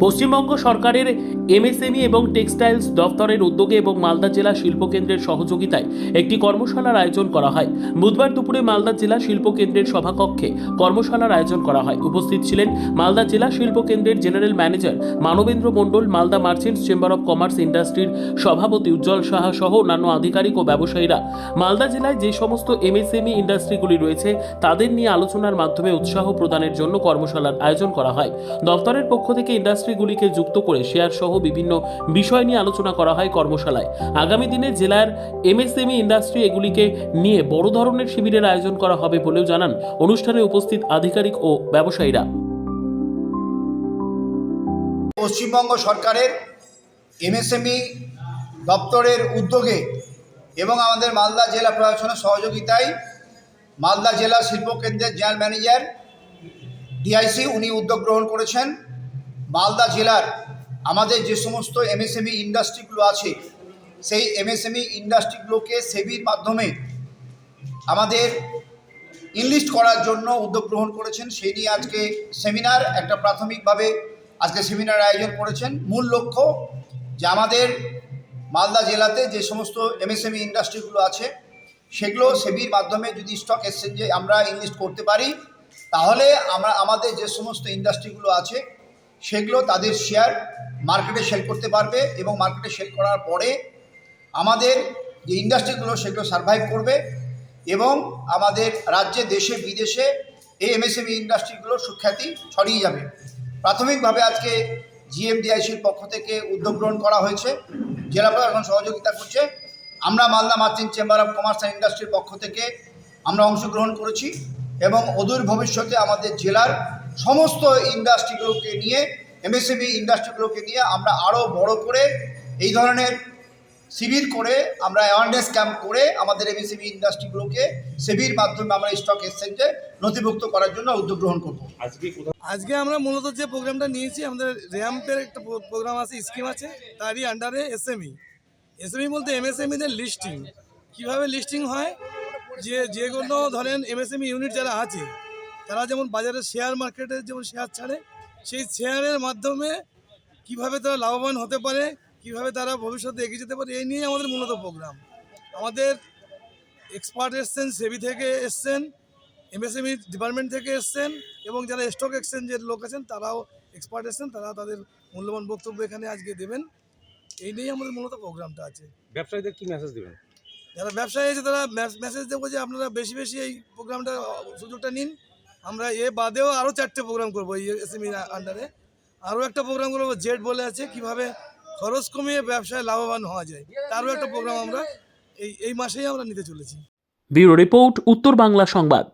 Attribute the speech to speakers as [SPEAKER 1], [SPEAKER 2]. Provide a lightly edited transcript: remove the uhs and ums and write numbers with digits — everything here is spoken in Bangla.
[SPEAKER 1] পশ্চিমবঙ্গ সরকারের এমএসএমই এবং টেক্সটাইলস দফতরের উদ্যোগে এবং মালদা জেলা শিল্পকেন্দ্রের সহযোগিতায় একটি কর্মশালার আয়োজন করা হয়। বুধবার দুপুরে মালদা জেলা শিল্পকেন্দ্রের সভাকক্ষে কর্মশালার আয়োজন করা হয়। উপস্থিত ছিলেন মালদা জেলা শিল্পকেন্দ্রের general manager Manabendra Mondal, Malda merchants chamber of commerce ইন্ডাস্ট্রির সভাপতি উজ্জ্বল সাহা সহ অন্যান্য আধিকারিক ও ব্যবসায়ীরা। মালদা জেলায় যে সমস্ত এমএসএমই ইন্ডাস্ট্রিগুলি রয়েছে তাদের নিয়ে আলোচনার মাধ্যমে উৎসাহ প্রদানের জন্য কর্মশালার আয়োজন করা হয়। দফতরের পক্ষ থেকে ইন্ডাস্ট্রিগুলিকে যুক্ত করে শেয়ার সহ বিভিন্ন বিষয় নিয়ে আলোচনা করা হয় কর্মশালায়। আগামী দিনে জেলার এমএসএমই ইন্ডাস্ট্রি এগুলিকে নিয়ে বড় ধরনের শিবিরের আয়োজন করা হবে বলেও জানান অনুষ্ঠানে উপস্থিত আধিকারিক ও ব্যবসায়ীরা।
[SPEAKER 2] পশ্চিমবঙ্গ সরকারের এমএসএমই দপ্তরের উদ্যোগে এবং আমাদের মালদা জেলা প্রশাসনের সহযোগিতায় মালদা জেলা শিল্পকেন্দ্রের জেনারেল ম্যানেজার ডিআইসি উনি উদ্যোগ গ্রহণ করেছেন। মালদা জেলার আমাদের যে সমস্ত এমএসএমই ইন্ডাস্ট্রিগুলো আছে সেই এমএসএমই ইন্ডাস্ট্রিগুলোকে সেবির মাধ্যমে আমাদের ইনলিস্ট করার জন্য উদ্যোগ গ্রহণ করেছেন। সেই নিয়ে আজকে সেমিনার একটা প্রাথমিকভাবে আজকে সেমিনার আয়োজন করেছেন। মূল লক্ষ্য যে আমাদের মালদা জেলাতে যে সমস্ত এমএসএমই ইন্ডাস্ট্রিগুলো আছে সেগুলো সেবির মাধ্যমে যদি স্টক এক্সচেঞ্জে আমরা ইনলিস্ট করতে পারি তাহলে আমরা আমাদের যে সমস্ত ইন্ডাস্ট্রিগুলো আছে সেগুলো তাদের শেয়ার মার্কেটে সেল করতে পারবে এবং মার্কেটে সেল করার পরে আমাদের যে ইন্ডাস্ট্রিগুলো সেগুলো সার্ভাইভ করবে এবং আমাদের রাজ্যে দেশে বিদেশে এই এমএসএমই ইন্ডাস্ট্রিগুলো সুখ্যাতি ছড়িয়ে যাবে। প্রাথমিকভাবে আজকে জিএমডিআইসির পক্ষ থেকে উদ্যোগ গ্রহণ করা হয়েছে, জেলা প্রশাসন সহযোগিতা করছে। আমরা Malda merchant chamber of commerce and ইন্ডাস্ট্রির পক্ষ থেকে আমরা অংশগ্রহণ করেছি এবং অদূর ভবিষ্যতে আমাদের জেলার সমস্ত ইন্ডাস্ট্রিগুলোকে নিয়ে এমএসএমই ইন্ডাস্ট্রিগুলোকে নিয়ে আমরা আরও বড় করে এই ধরনের শিবির করে আমরা অ্যাওয়ারনেস ক্যাম্প করে আমাদের এমএসএমই ইন্ডাস্ট্রিগুলোকে সেবির মাধ্যমে আমরা স্টক এক্সচেঞ্জে নথিভুক্ত করার জন্য উদ্যোগ গ্রহণ করব।
[SPEAKER 3] আজকে আমরা মূলত যে প্রোগ্রামটা নিয়েছি, আমাদের র্যাম্পের একটা প্রোগ্রাম আছে, স্কিম আছে, তারই আন্ডারে এসএমই বলতে এমএসএমইদের লিস্টিং কীভাবে লিস্টিং হয়, যে কোনো ধরেন এমএসএমই ইউনিট যারা আছে তারা যেমন বাজারে শেয়ার মার্কেটে যেমন শেয়ার ছাড়ে, সেই শেয়ারের মাধ্যমে কিভাবে তারা লাভবান হতে পারে, কিভাবে তারা ভবিষ্যতে এগিয়ে যেতে পারে, এই নিয়ে আমাদের মূলত প্রোগ্রাম। আমাদের এক্সপার্ট এসছেন, সেবি থেকে এসছেন, এমএসএমই ডিপার্টমেন্ট থেকে এসছেন এবং যারা স্টক এক্সচেঞ্জের লোক আছেন তারাও এক্সপার্ট এসছেন, তারা তাদের মূল্যবান বক্তব্য এখানে আজকে দেবেন। এই নিয়েই আমাদের মূলত প্রোগ্রামটা আছে। ব্যবসায়ীদের কী মেসেজ দেবেন? যারা ব্যবসায়ী আছে তারা মেসেজ দেবো যে আপনারা বেশি বেশি এই প্রোগ্রামটা সুযোগটা নিন। আমরা এ বাদেও আরও 4টে প্রোগ্রাম করবো এই এসএমই আন্ডারে। আরও একটা প্রোগ্রাম করবো, জেড বলে আছে, কীভাবে খরচ কমিয়ে ব্যবসায় লাভবান হওয়া যায়, তারও একটা প্রোগ্রাম আমরা এই মাসেই আমরা নিতে চলেছি।
[SPEAKER 1] ব্যুরো রিপোর্ট, উত্তর বাংলা সংবাদ।